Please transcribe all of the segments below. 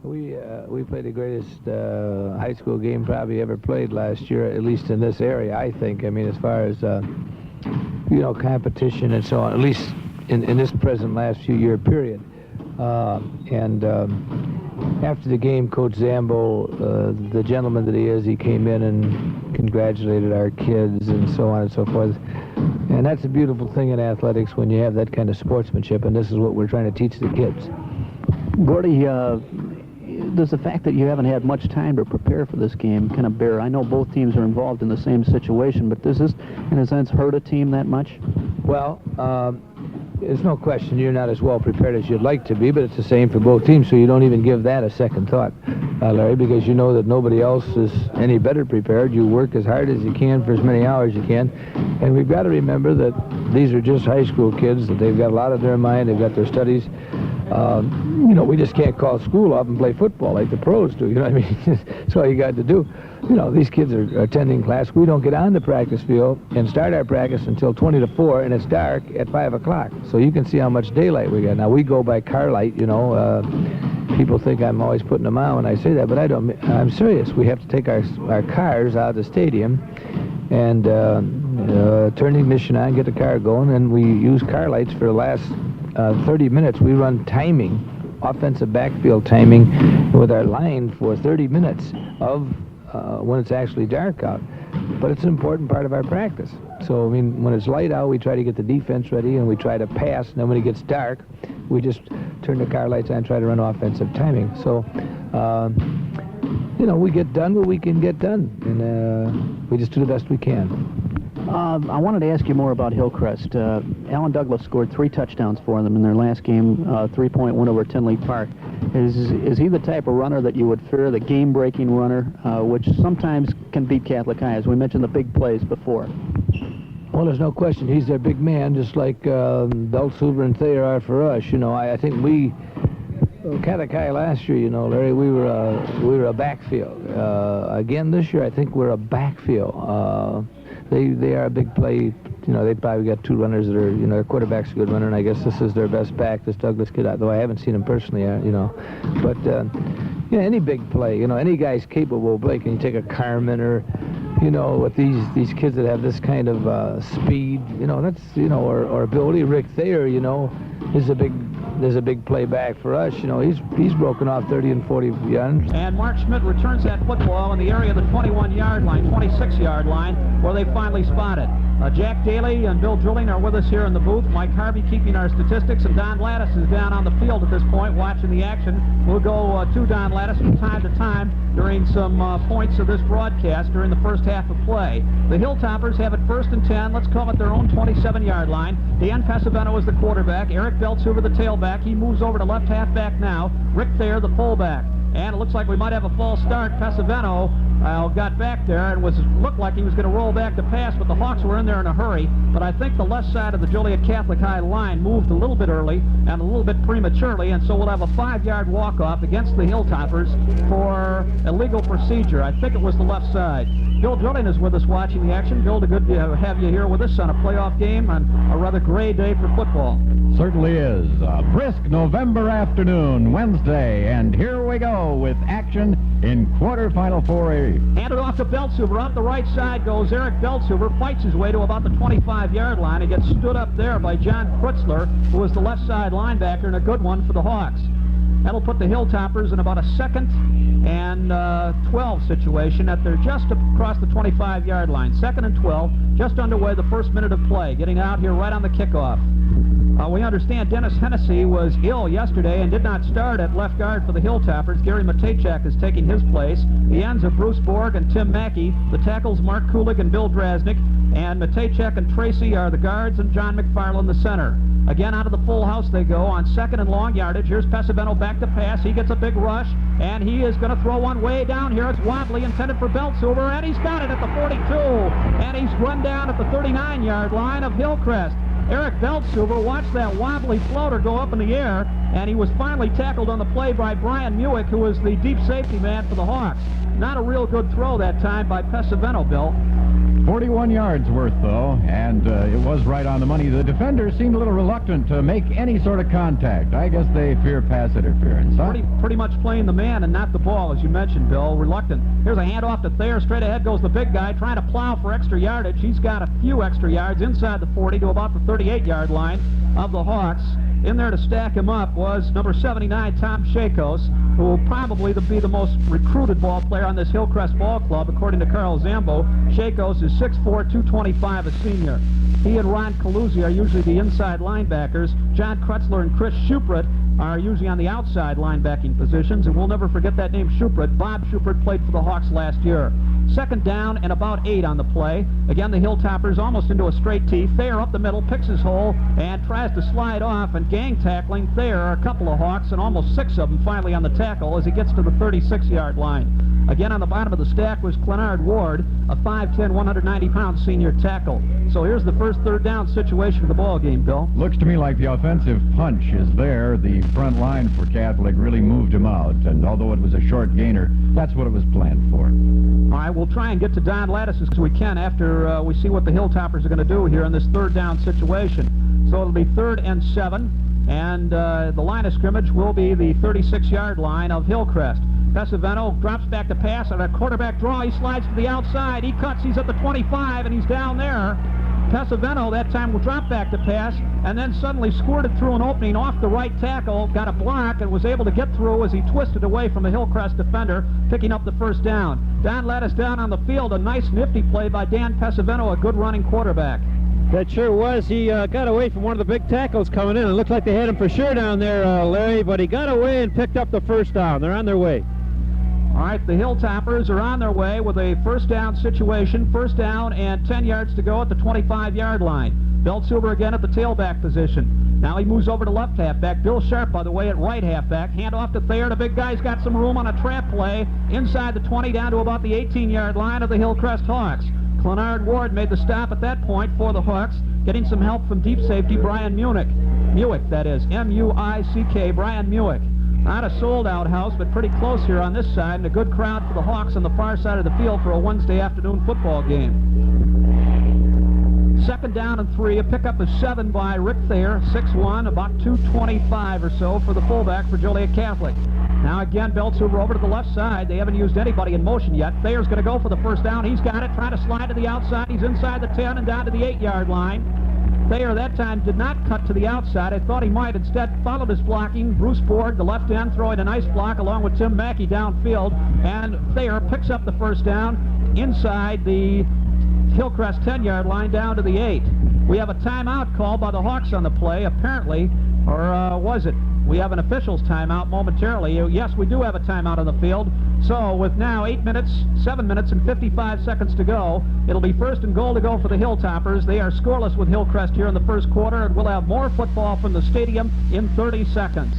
We played the greatest high school game probably ever played last year, at least in this area, I think. I mean, as far as competition and so on, at least in this present last few year period. After the game, Coach Zambo, the gentleman that he is, he came in and congratulated our kids and so on and so forth. And that's a beautiful thing in athletics when you have that kind of sportsmanship, and this is what we're trying to teach the kids. Gordy, does the fact that you haven't had much time to prepare for this game kind of bear? I know both teams are involved in the same situation, but does this, in a sense, hurt a team that much? Well, there's no question you're not as well prepared as you'd like to be, but it's the same for both teams, so you don't even give that a second thought, Larry, because you know that nobody else is any better prepared. You work as hard as you can for as many hours as you can, and we've got to remember that these are just high school kids, that they've got a lot of their mind, they've got their studies. We just can't call school off and play football like the pros do, you know what I mean? That's all you got to do. These kids are attending class. We don't get on the practice field and start our practice until 20 to 4, and it's dark at 5 o'clock. So you can see how much daylight we got. Now, we go by car light, People think I'm always putting them on when I say that, but I don't. I'm serious. We have to take our cars out of the stadium and turn the ignition on, get the car going, and we use car lights for the last 30 minutes. We run timing, offensive backfield timing with our line for 30 minutes of when it's actually dark out. But it's an important part of our practice. So, when it's light out, we try to get the defense ready, and we try to pass, and then when it gets dark, we just turn the car lights on and try to run offensive timing. So, we get done what we can get done, and we just do the best we can. I wanted to ask you more about Hillcrest. Alan Douglas scored 3 touchdowns for them in their last game, 3-point win over Tinley Park. Is he the type of runner that you would fear, the game-breaking runner, which sometimes can beat Catholic High, as we mentioned the big plays before? Well, there's no question. He's their big man, just like Beltsuber and Thayer are for us. I think Catholic High last year, Larry, we were a backfield. Again, this year, I think we're a backfield. They are a big play. They probably got 2 runners that are, their quarterback's a good runner, and I guess this is their best back, this Douglas kid, though I haven't seen him personally, But, any big play, any guy's capable of play. Can you take a Carmen or, with these kids that have this kind of speed, that's, or ability. Rick Thayer, is a big play back for us. He's broken off 30 and 40 yards. And Mark Schmidt returns that football in the area of the 21-yard line, 26-yard line, where they finally spotted. Jack Daly and Bill Drilling are with us here in the booth. Mike Harvey keeping our statistics, and Don Lattis is down on the field at this point watching the action. We'll go to Don Lattis from time to time during some points of this broadcast during the first half of play. The Hilltoppers have it 1st and 10. Let's call it their own 27-yard line. Dan Pesavento is the quarterback. Eric Beltsuber, the tailback. He moves over to left halfback now. Rick Thayer, the fullback. And it looks like we might have a false start. Pesavento got back there and looked like he was going to roll back to pass, but the Hawks were in there in a hurry. But I think the left side of the Joliet Catholic High line moved a little bit early and a little bit prematurely, and so we'll have a 5-yard walk-off against the Hilltoppers for illegal procedure. I think it was the left side. Bill Drilling is with us watching the action. Bill, good to have you here with us on a playoff game on a rather gray day for football. Certainly is. A brisk November afternoon, Wednesday, and here we go with action in quarterfinal 4A. Handed off to Beltsuber. Off the right side goes Eric Beltsuber. Fights his way to about the 25-yard line. He gets stood up there by John Krutzler, who is the left side linebacker, and a good one for the Hawks. That'll put the Hilltoppers in about a 2nd and 12 situation at their just across the 25-yard line. 2nd and 12, just underway the first minute of play. Getting out here right on the kickoff. We understand Dennis Hennessy was ill yesterday and did not start at left guard for the Hilltoppers. Gary Matejczak is taking his place. The ends are Bruce Borg and Tim Mackey. The tackles, Mark Kulig and Bill Drasnick. And Matejczak and Tracy are the guards, and John McFarland the center. Again, out of the full house they go on 2nd and long yardage. Here's Pesavento back to pass. He gets a big rush, and he is going to throw one way down here. It's wobbly, intended for Beltsuber, and he's got it at the 42. And he's run down at the 39-yard line of Hillcrest. Eric Beltsuber watched that wobbly floater go up in the air, and he was finally tackled on the play by Brian Muick, who was the deep safety man for the Hawks. Not a real good throw that time by Pesavento, Bill. 41 yards worth, though, and it was right on the money. The defenders seemed a little reluctant to make any sort of contact. I guess they fear pass interference, huh? Pretty much playing the man and not the ball, as you mentioned, Bill. Reluctant. Here's a handoff to Thayer. Straight ahead goes the big guy, trying to plow for extra yardage. He's got a few extra yards inside the 40 to about the 38-yard line of the Hawks. In there to stack him up was number 79, Tom Shakos, who will probably be the most recruited ball player on this Hillcrest ball club, according to Carl Zambo. Shakos is 6'4", 225, a senior. He and Ron Caluzzi are usually the inside linebackers. John Kretzler and Chris Shuprit are usually on the outside linebacking positions, and we'll never forget that name, Shuprit. Bob Shuprit played for the Hawks last year. Second down and about 8 on the play. Again, the Hilltoppers almost into a straight tee. Thayer up the middle, picks his hole, and tries to slide off, and gang tackling Thayer, a couple of Hawks, and almost 6 of them finally on the tackle as he gets to the 36-yard line. Again, on the bottom of the stack was Clenard Ward, a 5'10", 190-pound senior tackle. So here's the first third down situation of the ball game, Bill. Looks to me like the offensive punch is there. The front line for Catholic really moved him out, and although it was a short gainer, that's what it was planned for. All right, we'll try and get to Don Lattis as we can after we see what the Hilltoppers are going to do here in this third down situation. So it'll be 3rd and 7, and the line of scrimmage will be the 36-yard line of Hillcrest. Pesavento drops back to pass on a quarterback draw. He slides to the outside. He cuts. He's at the 25, and he's down there. Pesavento that time will drop back to pass, and then suddenly squirted through an opening off the right tackle, got a block, and was able to get through as he twisted away from a Hillcrest defender, picking up the first down. Don Lattis down on the field. A nice, nifty play by Dan Pesavento, a good running quarterback. That sure was. He got away from one of the big tackles coming in. It looked like they had him for sure down there, Larry, but he got away and picked up the first down. They're on their way. All right, the Hilltoppers are on their way with a first down situation. First down and 10 yards to go at the 25-yard line. Beltsuber again at the tailback position. Now he moves over to left halfback. Bill Sharp, by the way, at right halfback. Hand off to Thayer. The big guy's got some room on a trap play inside the 20 down to about the 18-yard line of the Hillcrest Hawks. Clenard Ward made the stop at that point for the Hawks, getting some help from deep safety Brian Muick, that is, M-U-I-C-K, Brian Muick. Not a sold-out house, but pretty close here on this side, and a good crowd for the Hawks on the far side of the field for a Wednesday afternoon football game. Second down and 3, a pickup of 7 by Rick Thayer, 6'1", about 225 or so for the fullback for Joliet Catholic. Now again, Beltsuber over to the left side. They haven't used anybody in motion yet. Thayer's going to go for the first down. He's got it, trying to slide to the outside. He's inside the 10 and down to the 8-yard line. Thayer that time did not cut to the outside. I thought he might. Instead, followed his blocking. Bruce Borg, the left end, throwing a nice block along with Tim Mackey downfield. And Thayer picks up the first down inside the Hillcrest 10-yard line down to the 8. We have a timeout called by the Hawks on the play, apparently, or was it? We have an official's timeout momentarily. Yes, we do have a timeout on the field. So with now 7 minutes and 55 seconds to go, it'll be first and goal to go for the Hilltoppers. They are scoreless with Hillcrest here in the first quarter, and we'll have more football from the stadium in 30 seconds.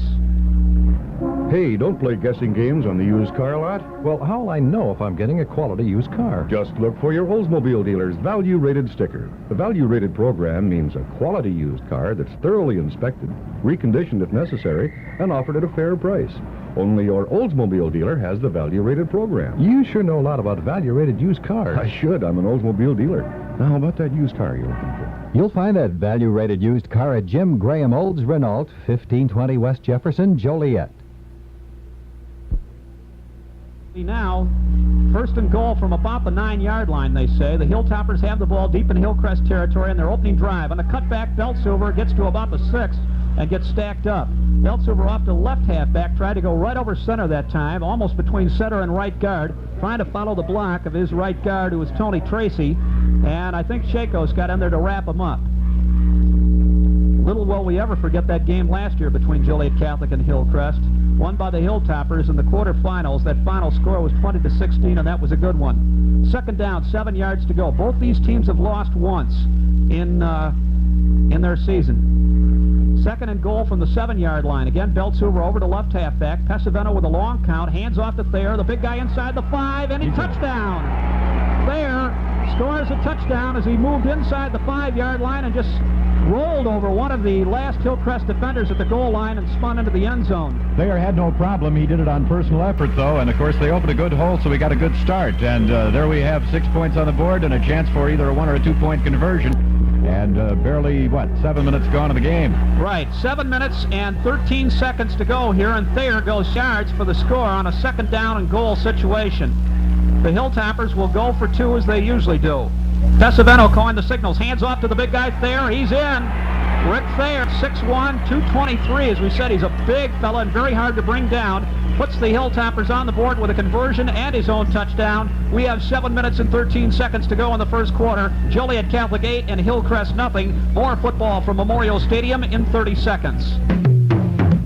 Hey, don't play guessing games on the used car lot. Well, how'll I know if I'm getting a quality used car? Just look for your Oldsmobile dealer's Value Rated sticker. The Value Rated program means a quality used car that's thoroughly inspected, reconditioned if necessary, and offered at a fair price. Only your Oldsmobile dealer has the Value Rated program. You sure know a lot about value-rated used cars. I should. I'm an Oldsmobile dealer. Now, how about that used car you're looking for? You'll find that value-rated used car at Jim Graham Olds Renault, 1520 West Jefferson, Joliet. Now, first and goal from about the 9-yard line, they say. The Hilltoppers have the ball deep in Hillcrest territory in their opening drive. On the cutback, Beltsuber gets to about the 6 and gets stacked up. Beltsuber off to left halfback, tried to go right over center that time, almost between center and right guard, trying to follow the block of his right guard, who was Tony Tracy, and I think Shakos got in there to wrap him up. Little will we ever forget that game last year between Joliet Catholic and Hillcrest, won by the Hilltoppers in the quarterfinals. That final score was 20-16, and that was a good one. Second down, 7 yards to go. Both these teams have lost once in their season. Second and goal from the 7-yard line. Again, Beltsuber over to left halfback. Pesavento with a long count. Hands off to Thayer. The big guy inside the 5, and he touchdown. Thayer scores a touchdown as he moved inside the 5-yard line and just rolled over one of the last Hillcrest defenders at the goal line and spun into the end zone. Thayer had no problem. He did it on personal effort, though, and of course they opened a good hole, so we got a good start. And there we have 6 points on the board and a chance for either a 1 or a 2-point conversion. And barely, 7 minutes gone in the game. Right, 7 minutes and 13 seconds to go here, and Thayer goes yards for the score on a 2nd down and goal situation. The Hilltoppers will go for 2 as they usually do. Pesavento calling the signals. Hands off to the big guy Thayer. He's in. Rick Thayer, 6'1", 223. As we said, he's a big fella and very hard to bring down. Puts the Hilltoppers on the board with a conversion and his own touchdown. We have 7 minutes and 13 seconds to go in the first quarter. Joliet Catholic 8 and Hillcrest nothing. More football from Memorial Stadium in 30 seconds.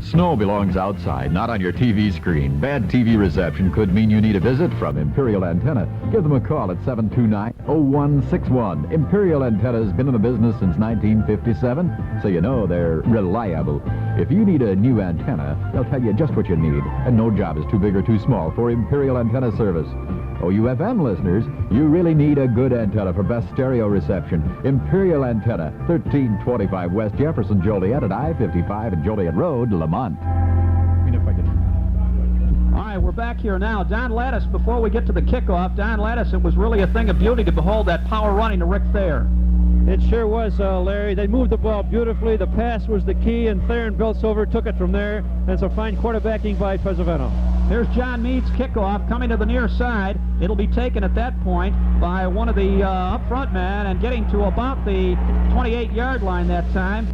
Snow belongs outside, not on your TV screen. Bad TV reception could mean you need a visit from Imperial Antenna. Give them a call at 729-0161. Imperial Antenna has been in the business since 1957, so you know they're reliable. If you need a new antenna, they'll tell you just what you need, and no job is too big or too small for Imperial Antenna service. Oh, you FM listeners, you really need a good antenna for best stereo reception. Imperial Antenna, 1325 West Jefferson, Joliet at I-55 and Joliet Road, Lamont. All right, we're back here now. Don Lattis, before we get to the kickoff, Don Lattis, it was really a thing of beauty to behold that power running to Rick Thayer. It sure was, Larry. They moved the ball beautifully. The pass was the key, and Thayer and Beltsover took it from there. And some fine quarterbacking by Pesavento. Here's John Mead's kickoff coming to the near side. It'll be taken at that point by one of the up front men and getting to about the 28-yard line that time.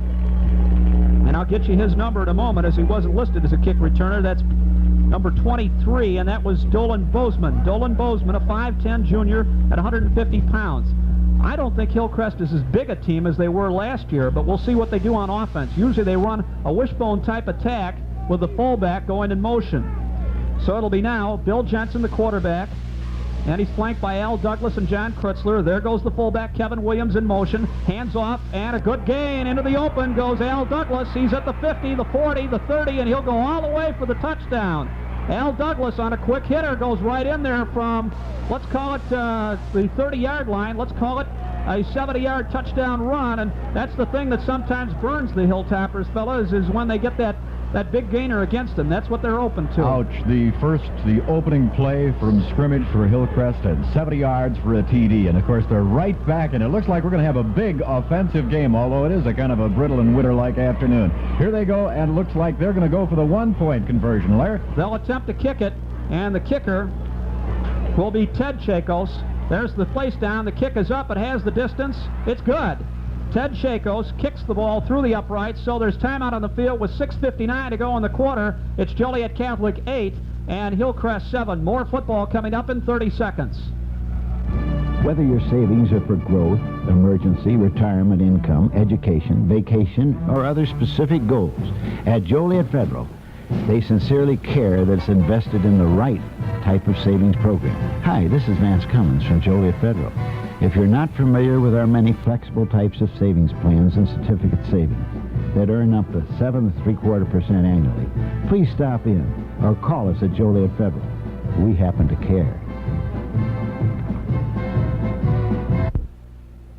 And I'll get you his number in a moment, as he wasn't listed as a kick returner. That's number 23, and that was Dolan Bozeman. Dolan Bozeman, a 5'10 junior at 150 pounds. I don't think Hillcrest is as big a team as they were last year, but we'll see what they do on offense. Usually they run a wishbone-type attack with the fullback going in motion. So it'll be now Bill Jensen, the quarterback, and he's flanked by Al Douglas and John Kritzler. There goes the fullback, Kevin Williams, in motion. Hands off, and a good gain. Into the open goes Al Douglas. He's at the 50, the 40, the 30, and he'll go all the way for the touchdown. Al Douglas on a quick hitter goes right in there from, let's call it the 30-yard line. Let's call it a 70-yard touchdown run, and that's the thing that sometimes burns the Hilltoppers, fellas, is when they get that big gainer against them. That's what they're open to. Ouch. The opening play from scrimmage for Hillcrest had 70 yards for a TD, and of course they're right back, and it looks like we're going to have a big offensive game, although it is a kind of a brittle and winter-like afternoon. Here they go, and it looks like they're going to go for the 1-point conversion, Larry. They'll attempt to kick it, and the kicker will be Ted Chacos. There's the place down. The kick is up. It has the distance. It's good. Ted Chacos kicks the ball through the uprights, so there's timeout on the field with 6:59 to go in the quarter. It's Joliet Catholic 8 and Hillcrest 7. More football coming up in 30 seconds. Whether your savings are for growth, emergency, retirement income, education, vacation, or other specific goals, at Joliet Federal, they sincerely care that it's invested in the right type of savings program. Hi, this is Vance Cummins from Joliet Federal. If you're not familiar with our many flexible types of savings plans and certificate savings that earn up to 7 3/4% annually, please stop in or call us at Joliet Federal. We happen to care.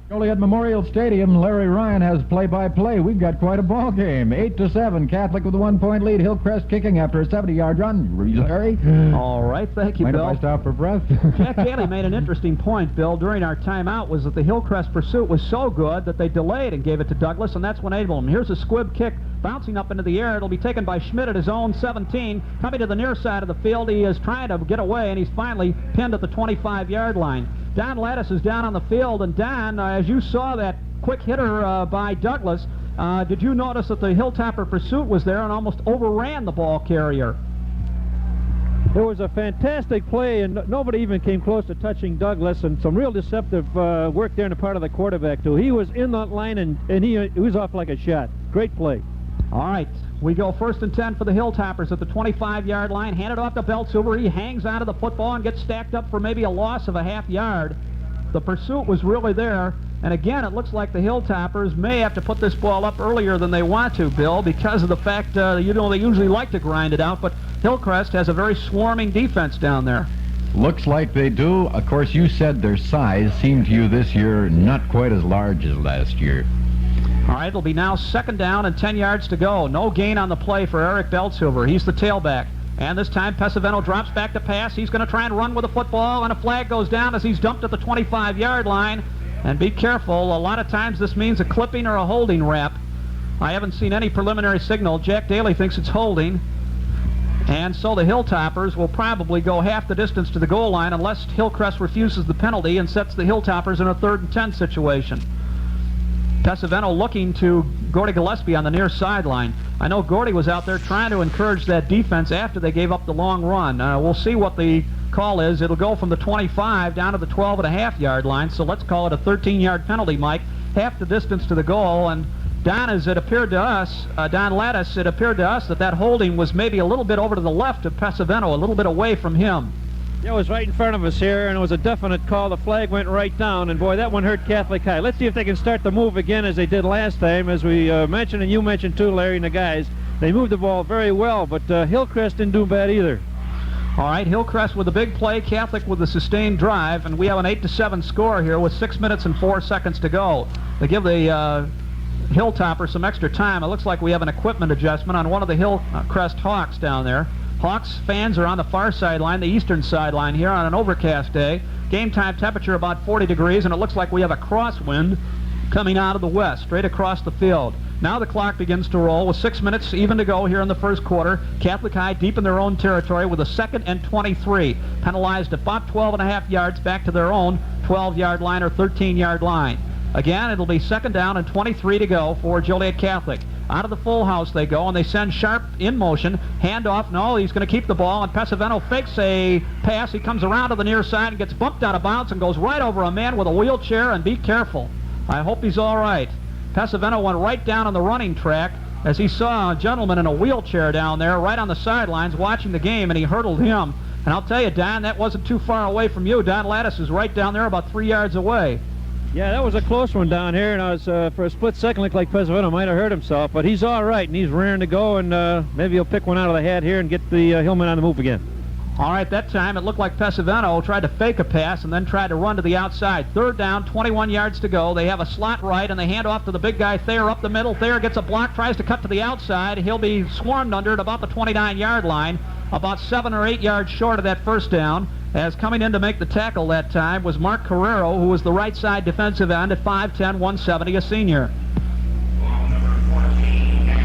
Joliet Memorial Stadium, Larry Ryan has play-by-play. We've got quite a ball game. 8-7, Catholic with a 1-point lead. Hillcrest kicking after a 70-yard run. Larry? All right, thank you, Mind Bill. if I stop for breath? Jack Daly made an interesting point, Bill, during our timeout, was that the Hillcrest pursuit was so good that they delayed and gave it to Douglas, and that's what enabled him. Here's a squib kick bouncing up into the air. It'll be taken by Schmidt at his own 17. Coming to the near side of the field, he is trying to get away, and he's finally pinned at the 25-yard line. Don Lattis is down on the field, and Don, as you saw that quick hitter by Douglas, did you notice that the Hilltopper pursuit was there and almost overran the ball carrier? It was a fantastic play, and nobody even came close to touching Douglas, and some real deceptive work there on the part of the quarterback, too. He was in that line, and he was off like a shot. Great play. All right, we go 1st and 10 for the Hilltoppers at the 25-yard line. Handed off to Beltsover. He hangs onto the football and gets stacked up for maybe a loss of a half yard. The pursuit was really there, and again, it looks like the Hilltoppers may have to put this ball up earlier than they want to, Bill, because of the fact, they usually like to grind it out, but Hillcrest has a very swarming defense down there. Looks like they do. Of course, you said their size seemed to you this year not quite as large as last year. All right, it'll be now second down and 10 yards to go. No gain on the play for Eric Beltsilver. He's the tailback. And this time, Pesavento drops back to pass. He's going to try and run with the football, and a flag goes down as he's dumped at the 25-yard line. And be careful. A lot of times this means a clipping or a holding wrap. I haven't seen any preliminary signal. Jack Daly thinks it's holding. And so the Hilltoppers will probably go half the distance to the goal line unless Hillcrest refuses the penalty and sets the Hilltoppers in a 3rd and 10 situation. Pesavento looking to Gordy Gillespie on the near sideline. I know Gordy was out there trying to encourage that defense after they gave up the long run. We'll see what the call is. It'll go from the 25 down to the 12.5-yard line, so let's call it a 13-yard penalty, Mike. Half the distance to the goal, and Don, as it appeared to us, Don Lattis, it appeared to us that holding was maybe a little bit over to the left of Pesavento, a little bit away from him. Yeah, it was right in front of us here, and it was a definite call. The flag went right down, and boy, that one hurt Catholic High. Let's see if they can start the move again as they did last time. As we mentioned, and you mentioned too, Larry, and the guys, they moved the ball very well, but Hillcrest didn't do bad either. All right, Hillcrest with a big play, Catholic with a sustained drive, and we have an 8-7 score here with 6 minutes and 4 seconds to go. They give the Hilltopper some extra time. It looks like we have an equipment adjustment on one of the Hillcrest Hawks down there. Hawks fans are on the far sideline, the eastern sideline here on an overcast day. Game time temperature about 40 degrees, and it looks like we have a crosswind coming out of the west, straight across the field. Now the clock begins to roll with 6 minutes even to go here in the first quarter. Catholic High deep in their own territory with a 2nd and 23. Penalized about 12.5 yards back to their own 12-yard line or 13-yard line. Again, it'll be 2nd down and 23 to go for Joliet Catholic. Out of the full house they go, and they send Sharp in motion. Handoff, no, he's going to keep the ball, and Pesavento fakes a pass. He comes around to the near side and gets bumped out of bounds and goes right over a man with a wheelchair, and be careful. I hope he's all right. Pesavento went right down on the running track as he saw a gentleman in a wheelchair down there right on the sidelines watching the game, and he hurdled him. And I'll tell you, Don, that wasn't too far away from you. Don Lattis is right down there about 3 yards away. Yeah, that was a close one down here, and I was, for a split second, looked like Pesavento might have hurt himself, but he's all right, and he's raring to go, and maybe he'll pick one out of the hat here and get the Hillman on the move again. All right, that time it looked like Pesavento tried to fake a pass and then tried to run to the outside. 3rd down, 21 yards to go. They have a slot right, and they hand off to the big guy Thayer up the middle. Thayer gets a block, tries to cut to the outside. He'll be swarmed under at about the 29-yard line, about 7 or 8 yards short of that first down. As coming in to make the tackle that time was Mark Carrero, who was the right side defensive end at 5'10", 170, a senior.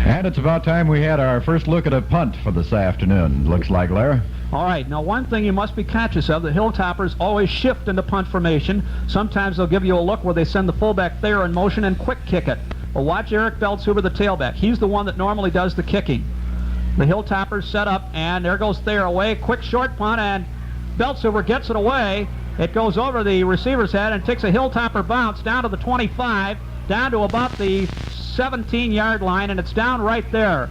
And it's about time we had our first look at a punt for this afternoon, looks like, Larry. All right, now one thing you must be conscious of, the Hilltoppers always shift into punt formation. Sometimes they'll give you a look where they send the fullback Thayer in motion and quick kick it. Well, watch Eric Beltsuber, the tailback. He's the one that normally does the kicking. The Hilltoppers set up, and there goes Thayer away. Quick short punt, and Beltsuber gets it away. It goes over the receiver's head and takes a Hilltopper bounce down to the 25, down to about the 17-yard line, and it's down right there.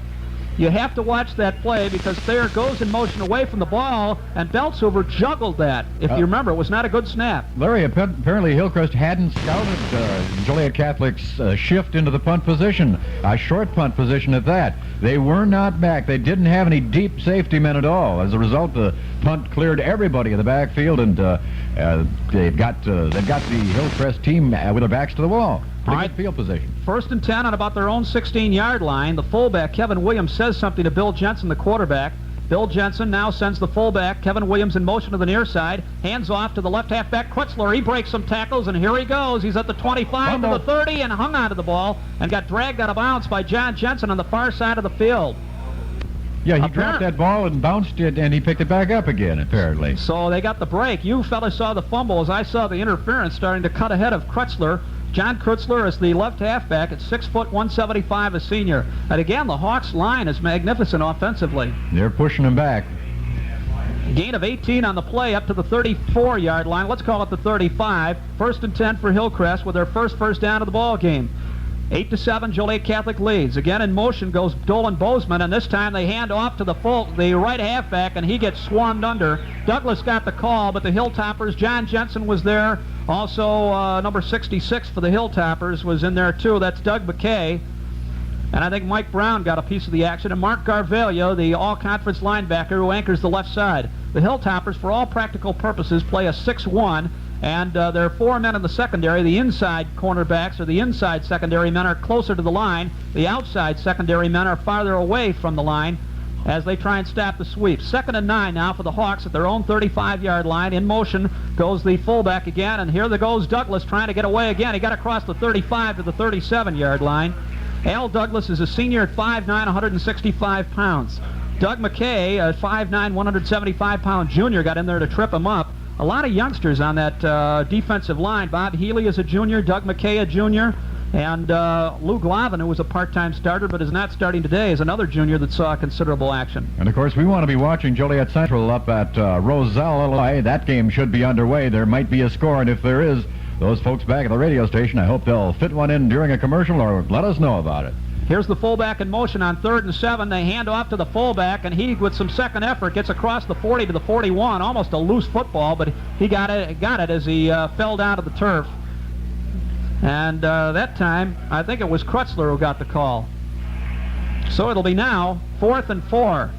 You have to watch that play because Thayer goes in motion away from the ball, and Beltsuber juggled that. If you remember, it was not a good snap. Larry, apparently Hillcrest hadn't scouted Joliet Catholic's shift into the punt position, a short punt position at that. They were not back. They didn't have any deep safety men at all. As a result, the punt cleared everybody in the backfield, and they've got the Hillcrest team with their backs to the wall. All right, field position. 1st and 10 on about their own 16-yard line. The fullback, Kevin Williams, says something to Bill Jensen, the quarterback. Bill Jensen now sends the fullback, Kevin Williams, in motion to the near side. Hands off to the left halfback, Kritzler. He breaks some tackles, and here he goes. He's at the 25 to the 30 and hung onto the ball and got dragged out of bounds by John Jensen on the far side of the field. Yeah, he dropped that ball and bounced it, and he picked it back up again, apparently. So they got the break. You fellas saw the fumble as I saw the interference starting to cut ahead of Kritzler. John Kritzler is the left halfback at 6 foot 175, a senior. And again, the Hawks line is magnificent offensively. They're pushing him back. Gain of 18 on the play up to the 34-yard line. Let's call it the 35. 1st and 10 for Hillcrest with their first down of the ball game. 8-7, Joliet Catholic leads. Again in motion goes Dolan Bozeman, and this time they hand off to the right halfback, and he gets swarmed under. Douglas got the call, but the Hilltoppers, John Jensen was there. Also, number 66 for the Hilltoppers was in there too. That's Doug McKay. And I think Mike Brown got a piece of the action, and Mark Garvelio, the all-conference linebacker who anchors the left side. The Hilltoppers, for all practical purposes, play a 6-1, and there are 4 men in the secondary. The inside cornerbacks or the inside secondary men are closer to the line. The outside secondary men are farther away from the line as they try and stop the sweep. 2nd and 9 now for the Hawks at their own 35-yard line. In motion goes the fullback again, and here goes Douglas trying to get away again. He got across the 35 to the 37-yard line. Al Douglas is a senior at 5'9", 165 pounds. Doug McKay, a 5'9", 175-pound junior, got in there to trip him up. A lot of youngsters on that defensive line. Bob Healy is a junior, Doug McKay a junior, and Lou Glavin, who was a part-time starter but is not starting today, is another junior that saw considerable action. And, of course, we want to be watching Joliet Central up at Roselle, Illinois. That game should be underway. There might be a score, and if there is, those folks back at the radio station, I hope they'll fit one in during a commercial or let us know about it. Here's the fullback in motion on 3rd and 7. They hand off to the fullback, and he, with some second effort, gets across the 40 to the 41. Almost a loose football, but he got it as he fell down to the turf. And that time, I think it was Krutzler who got the call. So it'll be now 4th and 4.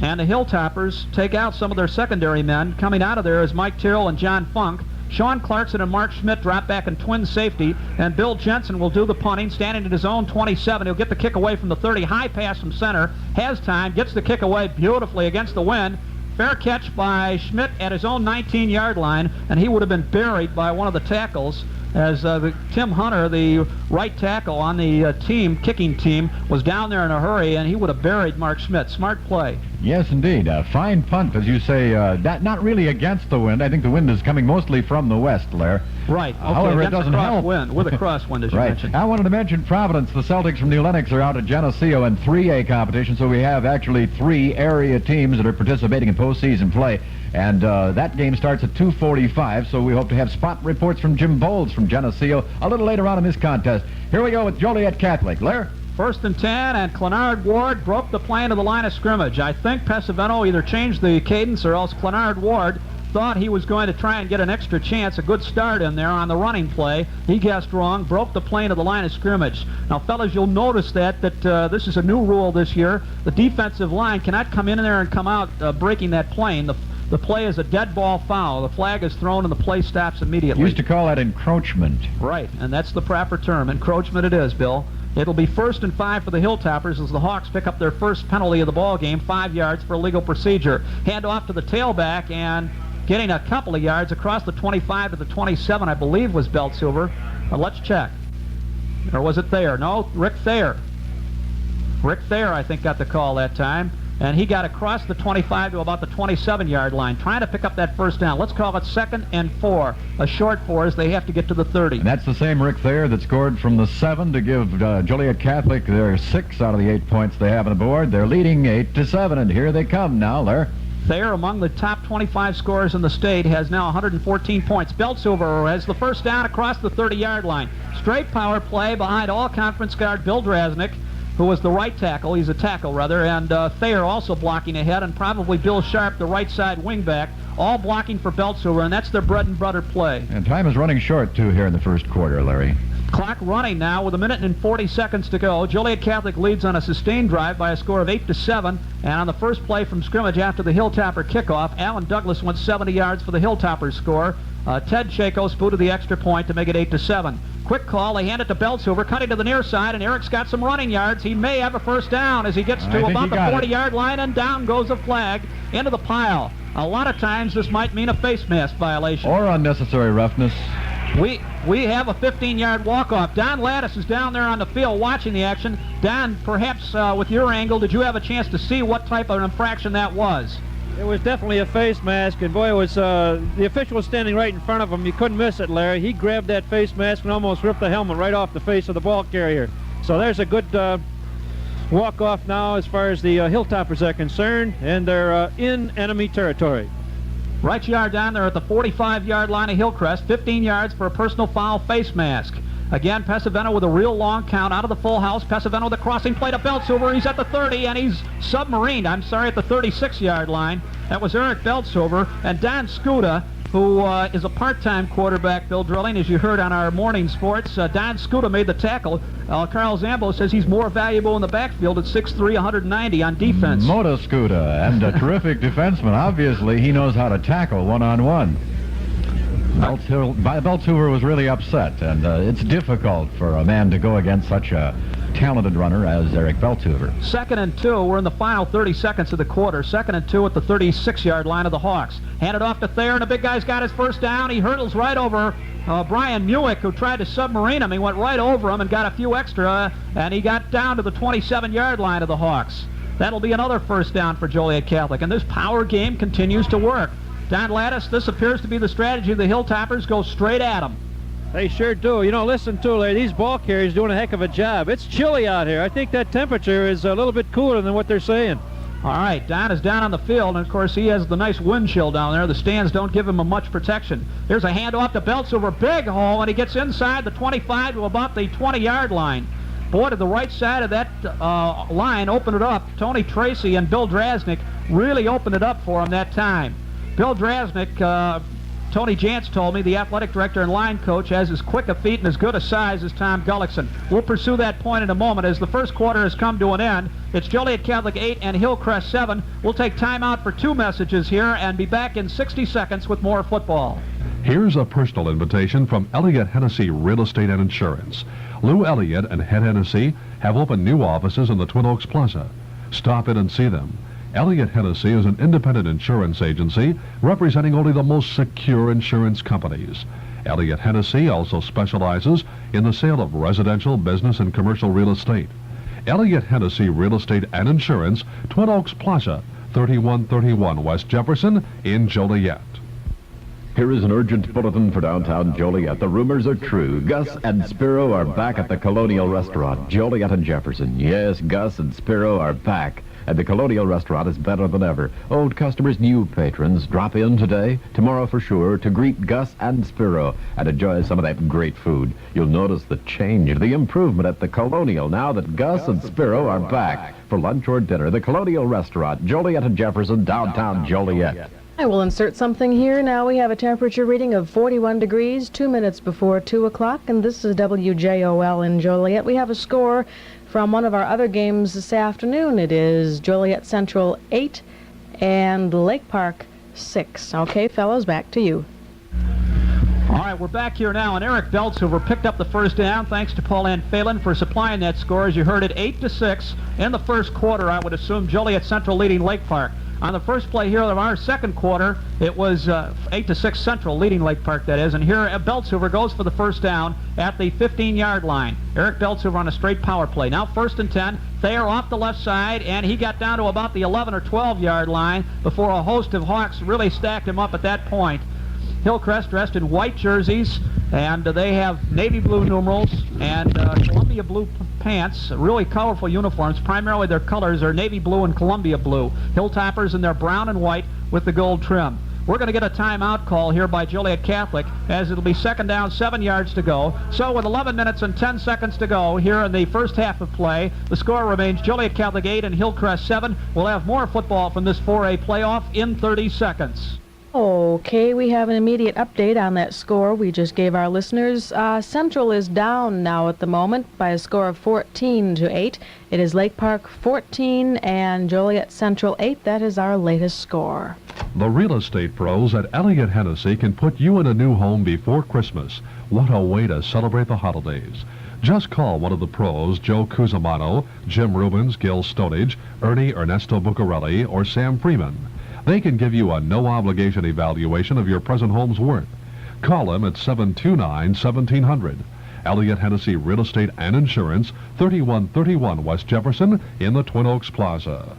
And the Hilltoppers take out some of their secondary men. Coming out of there is Mike Tyrrell and John Funk. Sean Clarkson and Mark Schmidt drop back in twin safety, and Bill Jensen will do the punting, standing at his own 27. He'll get the kick away from the 30. High pass from center. Has time. Gets the kick away beautifully against the wind. Fair catch by Schmidt at his own 19-yard line, and he would have been buried by one of the tackles as Tim Hunter, the right tackle on the kicking team, was down there in a hurry, and he would have buried Mark Schmidt. Smart play. Yes, indeed. A fine punt, as you say. That not really against the wind. I think the wind is coming mostly from the west, Lair. Right. Okay, However, it doesn't help. With a crosswind, as you mentioned. I wanted to mention Providence. The Celtics from New Lenox are out at Geneseo in 3A competition, so we have actually 3 area teams that are participating in postseason play. And that game starts at 2:45, so we hope to have spot reports from Jim Bowles from Geneseo a little later on in this contest. Here we go with Joliet Catholic. Lair? 1st and 10, and Clenard Ward broke the play into the line of scrimmage. I think Pesavento either changed the cadence or else Clenard Ward thought he was going to try and get an extra chance, a good start in there on the running play. He guessed wrong, broke the plane of the line of scrimmage. Now, fellas, you'll notice that this is a new rule this year. The defensive line cannot come in there and come out breaking that plane. The play is a dead ball foul. The flag is thrown and the play stops immediately. Used to call that encroachment. Right, and that's the proper term. Encroachment it is, Bill. It'll be 1st and 5 for the Hilltoppers as the Hawks pick up their first penalty of the ball game, 5 yards for illegal procedure. Hand off to the tailback, and getting a couple of yards across the 25 to the 27, I believe, was Beltsilver. Let's check. Or was it Thayer? No, Rick Thayer. Rick Thayer, I think, got the call that time. And he got across the 25 to about the 27-yard line, trying to pick up that first down. Let's call it 2nd and 4. A short 4 as they have to get to the 30. And that's the same Rick Thayer that scored from the 7 to give Joliet Catholic their 6 out of the 8 points they have on the board. They're leading 8-7, and here they come now, Lair. Thayer, among the top 25 scorers in the state, has now 114 points. Beltsilver has the first down across the 30-yard line. Straight power play behind all-conference guard Bill Drasnick, who was the right tackle. He's a tackle, rather, and Thayer also blocking ahead, and probably Bill Sharp, the right side wingback, all blocking for Beltsilver, and that's their bread and butter play. And time is running short, too, here in the first quarter, Larry. Clock running now with 1 minute and 40 seconds to go. Joliet Catholic leads on a sustained drive by a score of 8-7, and on the first play from scrimmage after the Hilltopper kickoff, Alan Douglas went 70 yards for the Hilltoppers score. Ted Chaco spooted the extra point to make it 8-7. Quick call, they hand it to Beltsilver, cutting to the near side, and Eric's got some running yards. He may have a first down as he gets to about the 40-yard line, and down goes a flag into the pile. A lot of times this might mean a face mask violation. Or unnecessary roughness. We have a 15-yard walk-off. Don Lattis is down there on the field watching the action. Don, perhaps with your angle, did you have a chance to see what type of infraction that was? It was definitely a face mask, and boy, it was the official was standing right in front of him. You couldn't miss it, Larry. He grabbed that face mask and almost ripped the helmet right off the face of the ball carrier. So there's a good walk-off now as far as the Hilltoppers are concerned, and they're in enemy territory. Right you are down there at the 45-yard line of Hillcrest, 15 yards for a personal foul face mask. Again, Pesavento with a real long count out of the full house. Pesavento with a crossing play to Beltsilver. He's at the 30, and he's submarined, at the 36-yard line. That was Eric Beltsilver, and Don Scuda who is a part-time quarterback, Bill Drilling, as you heard on our morning sports. Don Scuda made the tackle. Carl Zambo says he's more valuable in the backfield at 6'3", 190 on defense. Moto Scuda, and a terrific defenseman. Obviously, he knows how to tackle one-on-one. Beltsuver was really upset, and it's difficult for a man to go against such a talented runner as Eric Beltsuver. 2nd and 2. We're in the final 30 seconds of the quarter. 2nd and 2 at the 36-yard line of the Hawks. Handed off to Thayer, and the big guy's got his first down. He hurdles right over Brian Muick, who tried to submarine him. He went right over him and got a few extra, and he got down to the 27-yard line of the Hawks. That'll be another first down for Joliet Catholic, and this power game continues to work. Don Lattis, this appears to be the strategy of the Hilltoppers. Go straight at him. They sure do. You know, listen to Larry, these ball carriers doing a heck of a job. It's chilly out here. I think that temperature is a little bit cooler than what they're saying. All right, Don is down on the field, and of course he has the nice wind chill down there. The stands don't give him much protection. There's a handoff to Beltsuver, big hole, and he gets inside the 25 to about the 20-yard line. Boy, to the right side of that line, open it up. Tony Tracy and Bill Drasnick really opened it up for him that time. Bill Drasnick, Tony Jantz told me, the athletic director and line coach, has as quick a feet and as good a size as Tom Gullickson. We'll pursue that point in a moment. As the first quarter has come to an end, it's Joliet Catholic 8 and Hillcrest 7. We'll take time out for 2 messages here and be back in 60 seconds with more football. Here's a personal invitation from Elliott Hennessy Real Estate and Insurance. Lou Elliott and Head Hennessy have opened new offices in the Twin Oaks Plaza. Stop in and see them. Elliott Hennessy is an independent insurance agency representing only the most secure insurance companies. Elliott Hennessy also specializes in the sale of residential, business, and commercial real estate. Elliott Hennessy Real Estate and Insurance, Twin Oaks Plaza, 3131 West Jefferson in Joliet. Here is an urgent bulletin for downtown Joliet. The rumors are true. Gus and Spiro are back at the Colonial Restaurant, Joliet and Jefferson. Yes, Gus and Spiro are back. And the Colonial Restaurant is better than ever. Old customers, new patrons, drop in today, tomorrow for sure, to greet Gus and Spiro and enjoy some of that great food. You'll notice the change, the improvement at the Colonial now that Gus and Spiro are back for lunch or dinner. The Colonial Restaurant, Joliet and Jefferson, downtown Joliet. I will insert something here. Now we have a temperature reading of 41 degrees, 2 minutes before 2 o'clock, and this is WJOL in Joliet. We have a score from one of our other games this afternoon. It is Joliet Central 8 and Lake Park 6. Okay, fellows, back to you. All right, we're back here now, and Eric Beltsuver picked up the first down thanks to Paul Ann Phelan for supplying that score. As you heard it, 8-6 in the first quarter. I would assume Joliet Central leading Lake Park. On the first play here of our second quarter, it was 8-6 Central leading Lake Park, that is. And here Beltsuver goes for the first down at the 15-yard line. Eric Beltsuver on a straight power play. Now 1st and 10. Thayer off the left side, and he got down to about the 11 or 12-yard line before a host of Hawks really stacked him up at that point. Hillcrest dressed in white jerseys, and they have navy blue numerals and Columbia blue pants, really colorful uniforms. Primarily their colors are navy blue and Columbia blue. Hilltoppers in their brown and white with the gold trim. We're going to get a timeout call here by Joliet Catholic, as it'll be 2nd down, 7 yards to go. So with 11 minutes and 10 seconds to go here in the first half of play, the score remains Joliet Catholic 8 and Hillcrest 7. We'll have more football from this 4A playoff in 30 seconds. Okay, we have an immediate update on that score we just gave our listeners. Central is down now at the moment by a score of 14-8. It is Lake Park 14 and Joliet Central 8. That is our latest score. The real estate pros at Elliott Hennessy can put you in a new home before Christmas. What a way to celebrate the holidays. Just call one of the pros, Joe Cusimano, Jim Rubens, Gil Stonage, Ernie Ernesto Bucarelli, or Sam Freeman. They can give you a no-obligation evaluation of your present home's worth. Call them at 729-1700. Elliott Hennessy Real Estate and Insurance, 3131 West Jefferson in the Twin Oaks Plaza.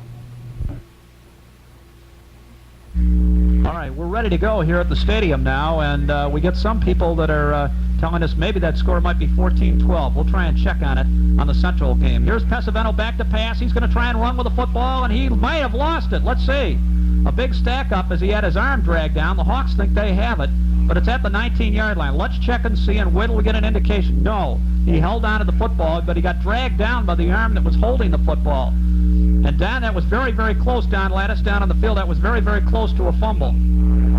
All right, we're ready to go here at the stadium now, and we get some people that are telling us maybe that score might be 14-12. We'll try and check on it on the Central game. Here's Pesavento back to pass. He's going to try and run with the football, and he might have lost it. Let's see. A big stack up as he had his arm dragged down. The Hawks think they have it, but it's at the 19-yard line. Let's check and see and wait till we get an indication. No, He held on to the football, but he got dragged down by the arm that was holding the football. And Don, that was very, very close, Don Lattis, down on the field. That was very, very close to a fumble.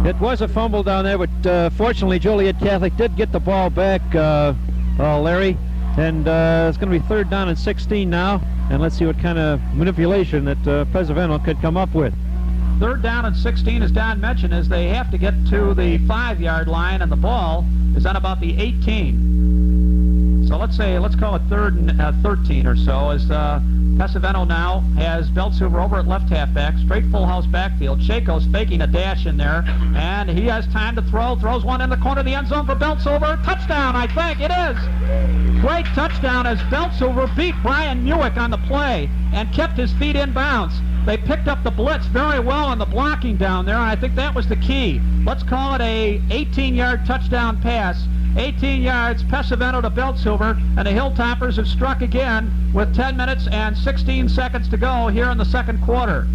It was a fumble down there, but fortunately Joliet Catholic did get the ball back, Larry. And it's going to be 3rd down and 16 now. And let's see what kind of manipulation that Pesavento could come up with. 3rd down and 16, as Don mentioned, is they have to get to the 5-yard line, and the ball is on about the 18. So let's call it 3rd and 13 or so, as Pesavento now has Beltsuber over at left halfback, straight full house backfield. Chaco's faking a dash in there, and he has time to throw. Throws one in the corner of the end zone for Beltsuber. Touchdown, I think it is. Great touchdown as Beltsuber beat Brian Muick on the play and kept his feet in bounds. They picked up the blitz very well on the blocking down there, and I think that was the key. Let's call it a 18-yard touchdown pass. 18 yards, Pesavento to Beltsuber, and the Hilltoppers have struck again with 10 minutes and 16 seconds to go here in the second quarter.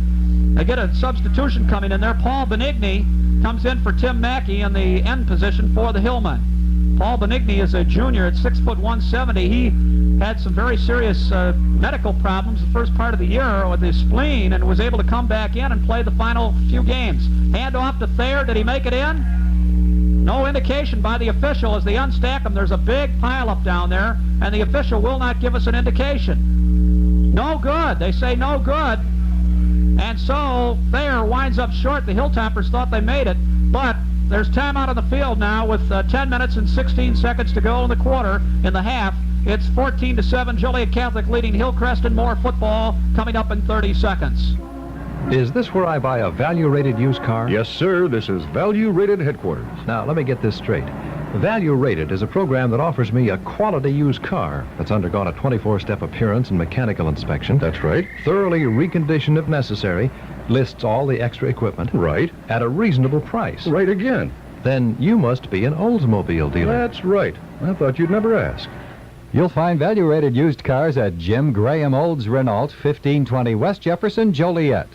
They get a substitution coming in there. Paul Benigni comes in for Tim Mackey in the end position for the Hillmen. Paul Benigni is a junior at 6 foot 170. He had some very serious medical problems the first part of the year with his spleen and was able to come back in and play the final few games. Hand off to Thayer. Did he make it in? No indication by the official. As they unstack them, there's a big pileup down there, and the official will not give us an indication. No good. They say no good. And so Thayer winds up short. The Hilltoppers thought they made it, but there's time out on the field now with 10 minutes and 16 seconds to go in the quarter, in the half. It's 14-7, Joliet Catholic leading Hillcrest, and more football coming up in 30 seconds. Is this where I buy a value-rated used car? Yes, sir. This is value-rated headquarters. Now, let me get this straight. Value-rated is a program that offers me a quality used car that's undergone a 24-step appearance and mechanical inspection. That's right. Thoroughly reconditioned if necessary, lists all the extra equipment. Right. At a reasonable price. Right again. Then you must be an Oldsmobile dealer. That's right. I thought you'd never ask. You'll find value-rated used cars at Jim Graham Olds Renault, 1520 West Jefferson, Joliet.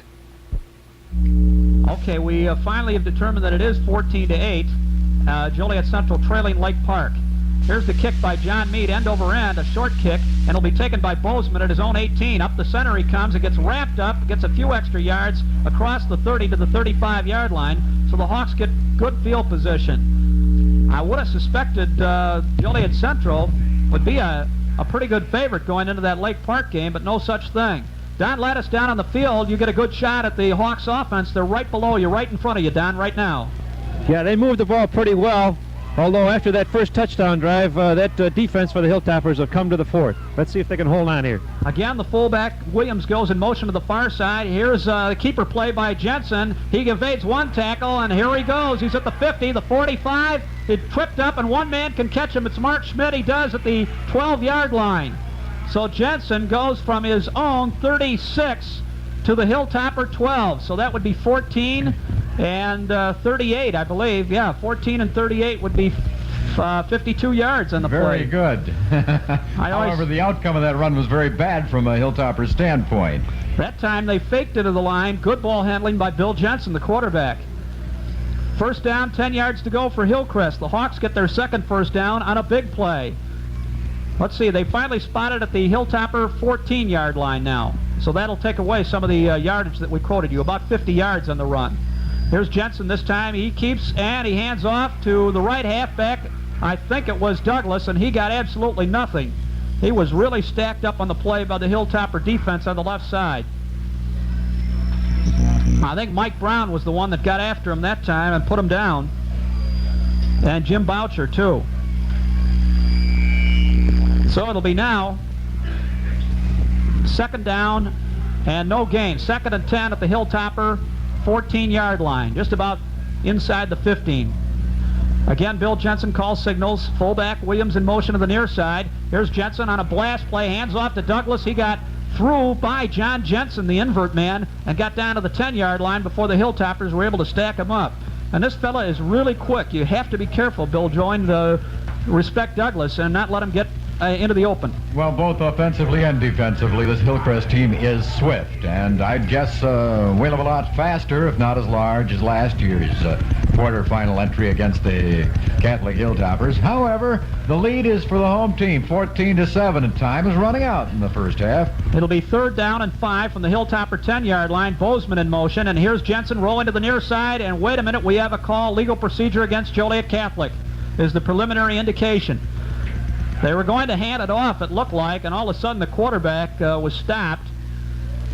Okay, we finally have determined that it is 14-8. Joliet Central trailing Lake Park. Here's the kick by John Meade, end over end, a short kick, and it'll be taken by Bozeman at his own 18. Up the center he comes. It gets wrapped up, gets a few extra yards across the 30 to the 35-yard line, so the Hawks get good field position. I would have suspected Joliet Central would be a pretty good favorite going into that Lake Park game, but no such thing. Don Lattis down on the field. You get a good shot at the Hawks offense. They're right below you, right in front of you, Don, right now. Yeah, they moved the ball pretty well, although after that first touchdown drive, that defense for the Hilltoppers have come to the fourth. Let's see if they can hold on here. Again, the fullback, Williams, goes in motion to the far side. Here's the keeper play by Jensen. He evades one tackle, and here he goes. He's at the 50, the 45. He tripped up, and one man can catch him. It's Mark Schmidt. He does at the 12-yard line. So Jensen goes from his own 36 to the Hilltopper 12. So that would be 14 and 38, I believe. Yeah, 14 and 38 would be 52 yards on the play. Very good. However, the outcome of that run was very bad from a Hilltopper standpoint. That time they faked it to the line. Good ball handling by Bill Jensen, the quarterback. First down, 10 yards to go for Hillcrest. The Hawks get their second first down on a big play. Let's see, they finally spotted at the Hilltopper 14-yard line now. So that'll take away some of the yardage that we quoted you, about 50 yards on the run. Here's Jensen this time. He keeps, and he hands off to the right halfback. I think it was Douglas, and he got absolutely nothing. He was really stacked up on the play by the Hilltopper defense on the left side. I think Mike Brown was the one that got after him that time and put him down. And Jim Boucher, too. So it'll be now second down and no gain. 2nd and 10 at the Hilltopper 14-yard line, just about inside the 15. Again, Bill Jensen calls signals. Fullback Williams in motion to the near side. Here's Jensen on a blast play. Hands off to Douglas. He got through by John Jensen, the invert man, and got down to the 10-yard line before the Hilltoppers were able to stack him up. And this fella is really quick. You have to be careful, Bill Joyne, to respect Douglas and not let him get into the open. Well, both offensively and defensively, this Hillcrest team is swift, and I'd guess a whale of a lot faster, if not as large as last year's quarterfinal entry against the Catholic Hilltoppers. However, the lead is for the home team, 14-7, and time is running out in the first half. It'll be 3rd down and 5 from the Hilltopper 10-yard line. Bozeman in motion, and here's Jensen rolling to the near side, and wait a minute, we have a call, legal procedure against Joliet Catholic, is the preliminary indication. They were going to hand it off, it looked like, and all of a sudden the quarterback was stopped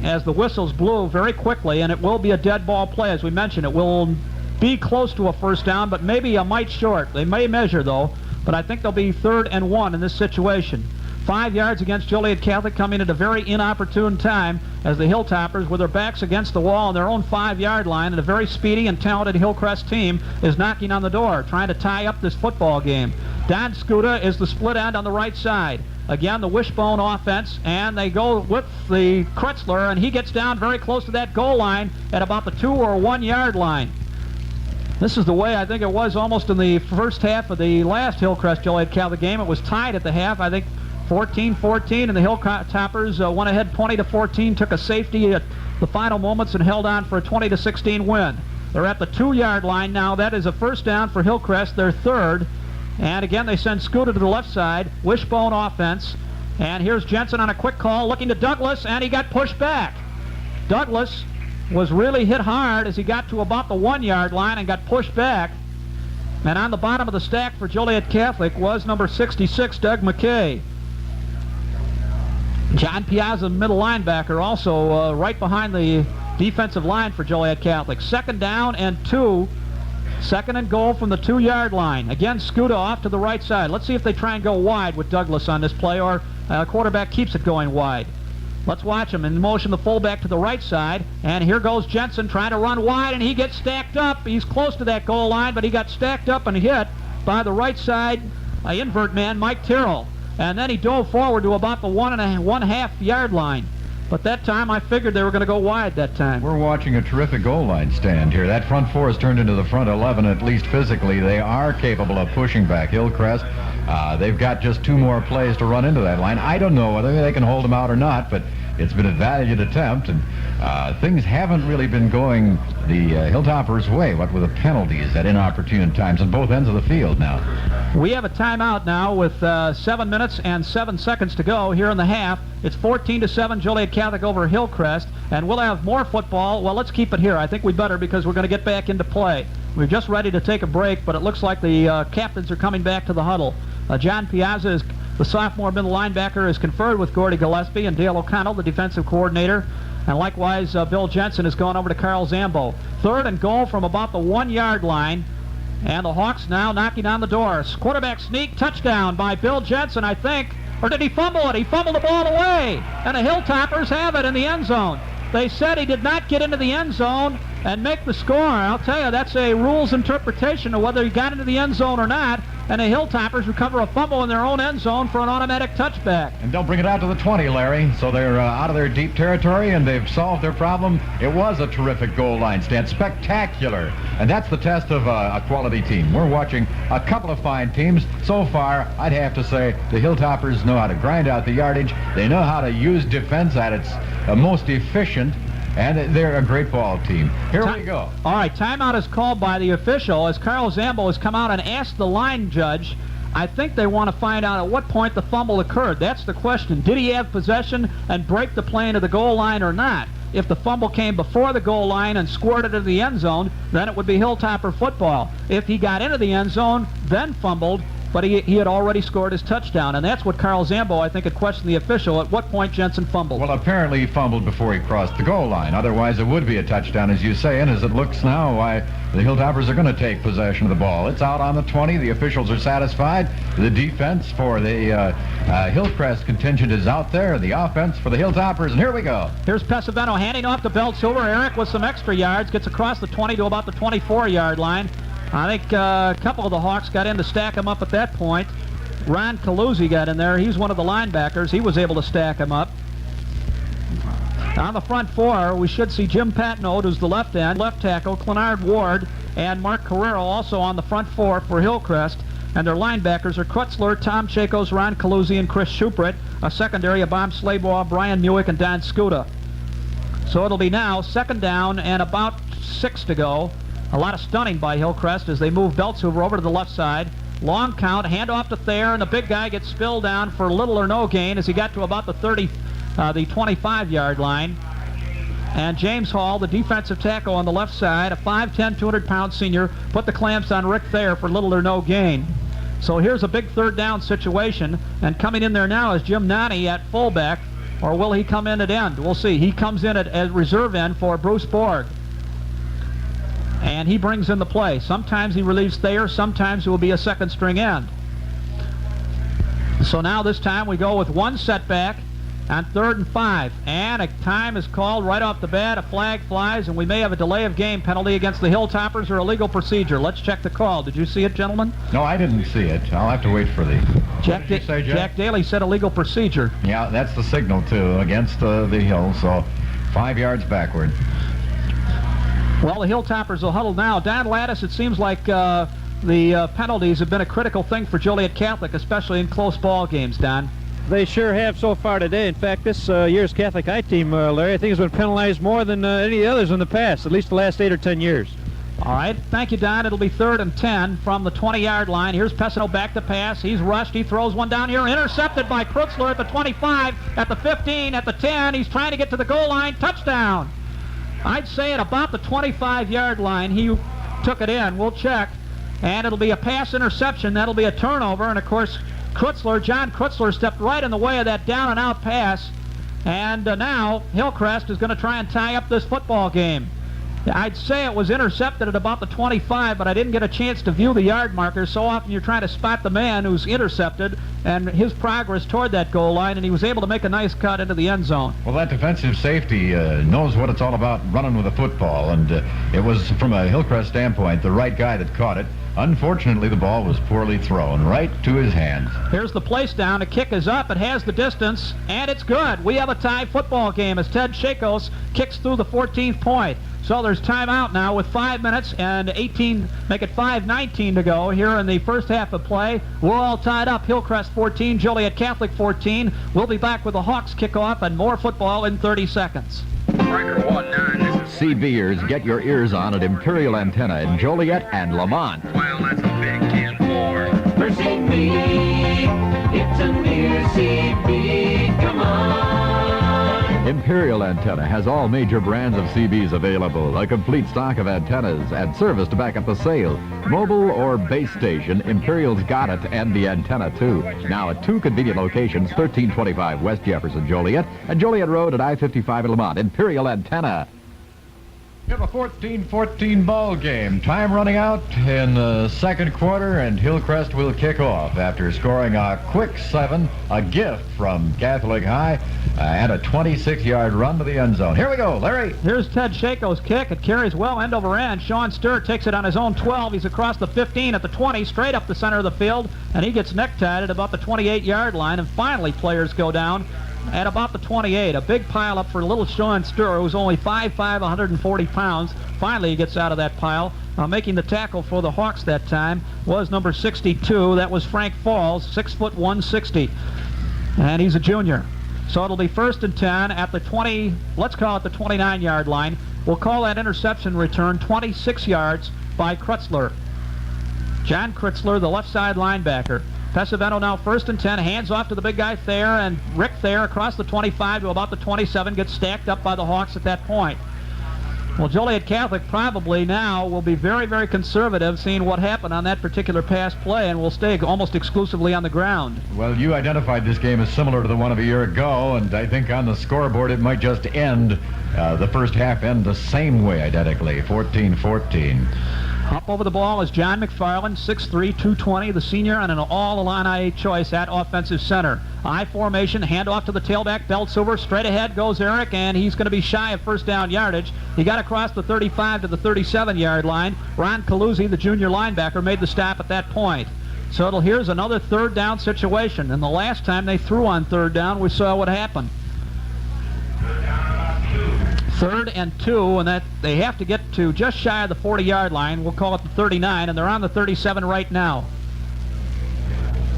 as the whistles blew very quickly, and it will be a dead ball play. As we mentioned, it will be close to a first down, but maybe a mite short. They may measure, though, but I think they'll be 3rd and 1 in this situation. 5 yards against Joliet Catholic, coming at a very inopportune time as the Hilltoppers, with their backs against the wall on their own 5-yard line, and a very speedy and talented Hillcrest team is knocking on the door, trying to tie up this football game. Don Scuda is the split end on the right side. Again, the wishbone offense, and they go with the Kretzler, and he gets down very close to that goal line at about the 2 or 1 yard line. This is the way I think it was almost in the first half of the last Hillcrest Joliet Catholic game. It was tied at the half, I think 14-14, and the Hilltoppers went ahead 20-14, took a safety at the final moments and held on for a 20-16 win. They're at the 2 yard line now. That is a first down for Hillcrest, their 3rd. And again, they send Scuda to the left side, wishbone offense. And here's Jensen on a quick call, looking to Douglas, and he got pushed back. Douglas was really hit hard as he got to about the 1 yard line and got pushed back. And on the bottom of the stack for Joliet Catholic was number 66, Doug McKay. John Piazza, middle linebacker, also right behind the defensive line for Joliet Catholic. 2nd down and 2. 2nd and goal from the 2 yard line. Again, Scuda off to the right side. Let's see if they try and go wide with Douglas on this play, or quarterback keeps it going wide. Let's watch him. In motion, the fullback to the right side, and here goes Jensen trying to run wide, and he gets stacked up. He's close to that goal line, but he got stacked up and hit by the right side invert man, Mike Tyrrell. And then he dove forward to about the 1.5 yard line. But that time, I figured they were going to go wide that time. We're watching a terrific goal line stand here. That front 4 has turned into the front 11, at least physically. They are capable of pushing back Hillcrest. They've got just 2 more plays to run into that line. I don't know whether they can hold them out or not, but it's been a valiant attempt, and things haven't really been going the Hilltoppers' way, what with the penalties at inopportune times on both ends of the field now. We have a timeout now with 7 minutes and 7 seconds to go here in the half. It's 14-7 Joliet Catholic over Hillcrest, and we'll have more football. Well, let's keep it here. I think we better, because we're going to get back into play. We're just ready to take a break, but it looks like the captains are coming back to the huddle. John Piazza, is the sophomore middle linebacker, has conferred with Gordy Gillespie, and Dale O'Connell, the defensive coordinator. And likewise, Bill Jensen has gone over to Carl Zambo. 3rd and goal from about the 1 yard line. And the Hawks now knocking on the door. Quarterback sneak, touchdown by Bill Jensen, I think. Or did he fumble it? He fumbled the ball away. And the Hilltoppers have it in the end zone. They said he did not get into the end zone and make the score. I'll tell you, that's a rules interpretation of whether he got into the end zone or not. And the Hilltoppers recover a fumble in their own end zone for an automatic touchback. And don't bring it out to the 20, Larry. So they're out of their deep territory, and they've solved their problem. It was a terrific goal line stand. Spectacular. And that's the test of a quality team. We're watching a couple of fine teams. So far, I'd have to say the Hilltoppers know how to grind out the yardage. They know how to use defense at its most efficient. And they're a great ball team. Here we go. All right, timeout is called by the official as Carl Zambo has come out and asked the line judge. I think they want to find out at what point the fumble occurred. That's the question. Did he have possession and break the play into the goal line or not? If the fumble came before the goal line and squirted into the end zone, then it would be Hilltopper football. If he got into the end zone, then fumbled, but he had already scored his touchdown, and that's what Carl Zambo, I think, had questioned the official, at what point Jensen fumbled. Well, apparently he fumbled before he crossed the goal line. Otherwise, it would be a touchdown, as you say, and as it looks now, why, the Hilltoppers are going to take possession of the ball. It's out on the 20. The officials are satisfied. The defense for the Hillcrest contingent is out there. The offense for the Hilltoppers, and here we go. Here's Pesavento handing off to Beltsilver. Eric with some extra yards, gets across the 20 to about the 24-yard line. I think a couple of the Hawks got in to stack him up at that point. Ron Caluzzi got in there. He's one of the linebackers. He was able to stack him up. On the front 4, we should see Jim Patnode, who's the left end, left tackle, Clenard Ward, and Mark Carrero also on the front 4 for Hillcrest. And their linebackers are Kretzler, Tom Chacos, Ron Caluzzi, and Chris Schuprit. A secondary of Bob Slaybaugh, Brian Muick, and Don Scuda. So it'll be now 2nd down and about 6 to go. A lot of stunning by Hillcrest as they move Beltshoover over to the left side. Long count, handoff to Thayer, and the big guy gets spilled down for little or no gain as he got to about the 25-yard line. And James Hall, the defensive tackle on the left side, a 5'10", 200-pound senior, put the clamps on Rick Thayer for little or no gain. So here's a big third down situation, and coming in there now is Jim Nani at fullback, or will he come in at end? We'll see. He comes in at reserve end for Bruce Borg. And he brings in the play. Sometimes he relieves Thayer, sometimes it will be a second string end. So now this time we go with one setback on 3rd and 5, and a time is called right off the bat. A flag flies, and we may have a delay of game penalty against the Hilltoppers or a legal procedure. Let's check the call. Did you see it, gentlemen? No, I didn't see it. I'll have to wait for the... Jack Daly said a legal procedure. Yeah, that's the signal, too, against the Hill, so 5 yards backward. Well, the Hilltoppers will huddle now. Don Lattis, it seems like the penalties have been a critical thing for Joliet Catholic, especially in close ball games, Don. They sure have so far today. In fact, this year's Catholic I team, Larry, I think has been penalized more than any others in the past, at least the last 8 or 10 years. All right, thank you, Don. It'll be 3rd and 10 from the 20-yard line. Here's Pessino back to pass. He's rushed. He throws one down here. Intercepted by Krutzler at the 25, at the 15, at the 10. He's trying to get to the goal line. Touchdown. I'd say at about the 25-yard line, he took it in. We'll check. And it'll be a pass interception. That'll be a turnover. And, of course, John Krutzler stepped right in the way of that down-and-out pass. And now Hillcrest is going to try and tie up this football game. I'd say it was intercepted at about the 25, but I didn't get a chance to view the yard markers. So often you're trying to spot the man who's intercepted and his progress toward that goal line, and he was able to make a nice cut into the end zone. Well, that defensive safety knows what it's all about running with a football, and it was, from a Hillcrest standpoint, the right guy that caught it. Unfortunately, the ball was poorly thrown right to his hands. Here's the place down. The kick is up. It has the distance, and it's good. We have a tie football game as Ted Shakos kicks through the 14th point. So there's timeout now with 5 minutes and 18, make it 5:19 to go here in the first half of play. We're all tied up. Hillcrest 14, Joliet Catholic 14. We'll be back with the Hawks kickoff and more football in 30 seconds. CBers, get your ears on at Imperial Antenna in Joliet and Lamont. Well, that's a big can for CB. It's a near CB. Come on. Imperial Antenna has all major brands of CBs available, a complete stock of antennas, and service to back up the sale. Mobile or base station, Imperial's got it, and the antenna, too. Now at 2 convenient locations, 1325 West Jefferson, Joliet, and Joliet Road at I-55 in Lamont. Imperial Antenna. We have a 14-14 ball game. Time running out in the second quarter, and Hillcrest will kick off after scoring a quick 7, a gift from Catholic High, and a 26-yard run to the end zone. Here we go, Larry. Here's Ted Shako's kick. It carries well end over end. Sean Stewart takes it on his own 12. He's across the 15 at the 20, straight up the center of the field, and he gets necktied at about the 28-yard line, and finally players go down at about the 28. A big pile up for little Sean Stewart, who's only 5'5", 140 pounds. Finally, he gets out of that pile. Making the tackle for the Hawks that time was number 62. That was Frank Falls, 6 foot 160. And he's a junior. So it'll be 1st and 10 at the 20, let's call it the 29-yard line. We'll call that interception return 26 yards by Krutzler. John Krutzler, the left side linebacker. Pesavento now 1st and 10, hands off to the big guy Thayer, and Rick Thayer across the 25 to about the 27, gets stacked up by the Hawks at that point. Well, Joliet Catholic probably now will be very, very conservative, seeing what happened on that particular pass play, and will stay almost exclusively on the ground. Well, you identified this game as similar to the one of a year ago, and I think on the scoreboard it might just end, the first half end the same way identically, 14-14. Up over the ball is John McFarland, 6'3", 220, the senior, and an all-Illini choice at offensive center. I formation, handoff to the tailback, Beltshoover. Straight ahead goes Eric, and he's going to be shy of first down yardage. He got across the 35 to the 37-yard line. Ron Caluzzi, the junior linebacker, made the stop at that point. So here's another 3rd down situation, and the last time they threw on 3rd down, we saw what happened. 3rd and 2, and that they have to get to just shy of the 40-yard line. We'll call it the 39, and they're on the 37 right now.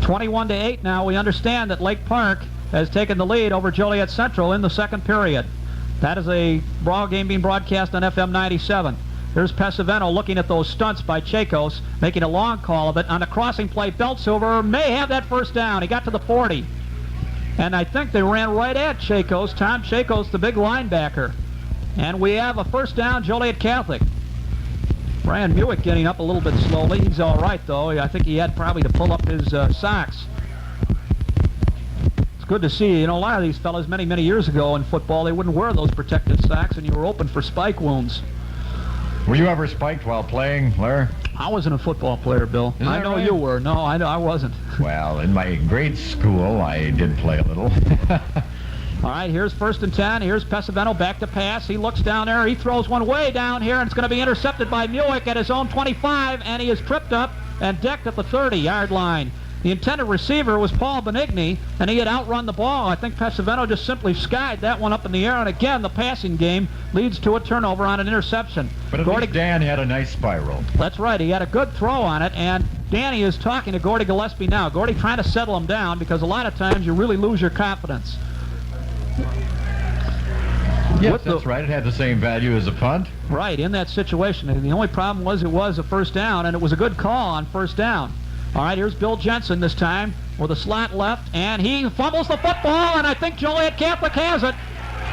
21-8 now. We understand that Lake Park has taken the lead over Joliet Central in the second period. That is a ball game being broadcast on FM 97. Here's Pesavento looking at those stunts by Chacos, making a long call of it. On the crossing play, Beltsilver may have that first down. He got to the 40. And I think they ran right at Chacos. Tom Chacos, the big linebacker. And we have a first down, Joliet Catholic. Brian Muick getting up a little bit slowly. He's all right, though. I think he had probably to pull up his socks. It's good to see. You know, a lot of these fellas, many, many years ago in football, they wouldn't wear those protective socks, and you were open for spike wounds. Were you ever spiked while playing, Larry? I wasn't a football player, Bill. Is I that know right? you were. No, I wasn't. Well, in my grade school, I did play a little. All right, here's 1st and 10. Here's Pesavento back to pass. He looks down there. He throws one way down here, and it's going to be intercepted by Muick at his own 25, and he is tripped up and decked at the 30-yard line. The intended receiver was Paul Benigni, and he had outrun the ball. I think Pesavento just simply skied that one up in the air, and again, the passing game leads to a turnover on an interception. But at least Dan had a nice spiral. That's right. He had a good throw on it, and Danny is talking to Gordy Gillespie now. Gordy trying to settle him down because a lot of times you really lose your confidence. Yes, that's right. It had the same value as a punt. Right, in that situation. And the only problem was it was a first down, and it was a good call on first down. All right, here's Bill Jensen this time with a slot left, and he fumbles the football, and I think Joliet Catholic has it.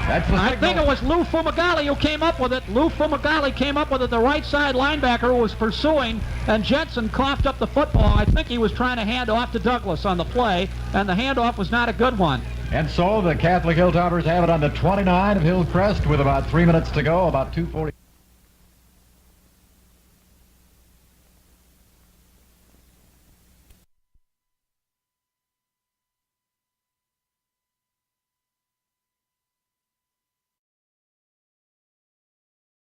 That's the I signal. think it was Lou Fumagalli who came up with it. Lou Fumagalli came up with it. The right side linebacker who was pursuing, and Jensen coughed up the football. I think he was trying to hand off to Douglas on the play, and the handoff was not a good one. And so the Catholic Hilltoppers have it on the 29 of Hillcrest with about 3 minutes to go, about 2:40.